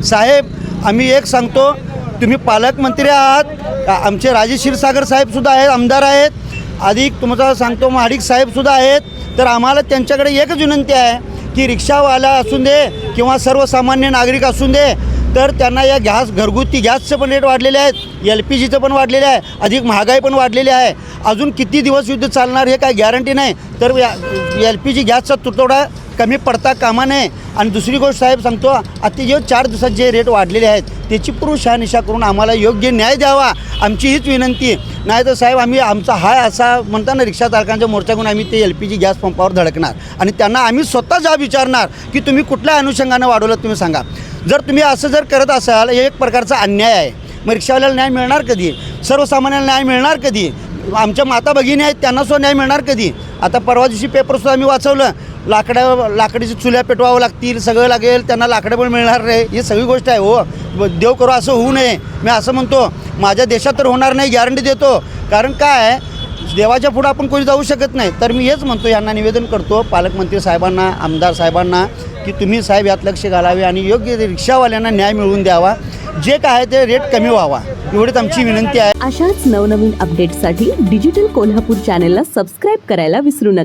साहेब आम्ही एक सांगतो, तुम्ही पालकमंत्री आहात, आमचे राजे क्षीरसागर साहेबसुद्धा आहेत, आमदार आहेत, अधिक तुम्हाला सांगतो महाडिक साहेबसुद्धा आहेत. तर आम्हाला त्यांच्याकडे एकच विनंती आहे की रिक्षावाला असून दे किंवा सर्वसामान्य नागरिक असून दे, तर त्यांना या घरगुती गॅसचं पण रेट वाढलेले आहेत, LPGचं पण वाढलेलं आहे, अधिक महागाई पण वाढलेली आहे. अजून किती दिवस युद्ध चालणार हे काय गॅरंटी नाही. तर LPG गॅसचा तुटवडा कमी पडता कामा नये. आणि दुसरी गोष्ट साहेब सांगतो, आता जे 4 दिवसात जे रेट वाढलेले आहेत त्याची पूर्ण शहानिशा करून आम्हाला योग्य न्याय द्यावा, आमची हीच विनंती. नाही तर साहेब आम्ही आमचा हाय असा म्हणता ना रिक्षाचालकांच्या मोर्चा घेऊन आम्ही ते LPG गॅस पंपावर धडकणार आणि त्यांना आम्ही स्वतः जाब विचारणार की तुम्ही कुठल्या अनुषंगानं वाढवलं तुम्ही सांगा. जर तुम्ही असं जर करत असाल हे एक प्रकारचा अन्याय आहे. मग रिक्षावाल्याला न्याय मिळणार कधी? सर्वसामान्यांना न्याय मिळणार कधी? आमच्या माता भगिनी आहेत त्यांना सुद्धा न्याय मिळणार कधी? आता परवा दिवशी पेपरसुद्धा आम्ही वाचवलं, लाकडाची चुल्या पेटवावं लागतील, सगळं लागेल, त्यांना लाकडं पण मिळणार नाही. ही सगळी गोष्ट आहे. हो देव करू असं होऊ नये. मी असं म्हणतो, माझ्या देशात तर होणार नाही, गॅरंटी देतो. कारण काय आहे, देवाच्या पुढं आपण कोणी जाऊ शकत नाही. तर मी हेच म्हणतो, यांना निवेदन करतो पालकमंत्री साहेबांना, आमदार साहेबांना की तुम्ही साहेब यात लक्ष घालावे आणि योग्य रिक्षावाल्यांना न्याय मिळवून द्यावा, जे काय आहे ते रेट कमी व्हावा, एवढीच आमची विनंती आहे. अशाच नवनवीन अपडेट्ससाठी डिजिटल कोल्हापूर चॅनेलला सबस्क्राईब करायला विसरू नका.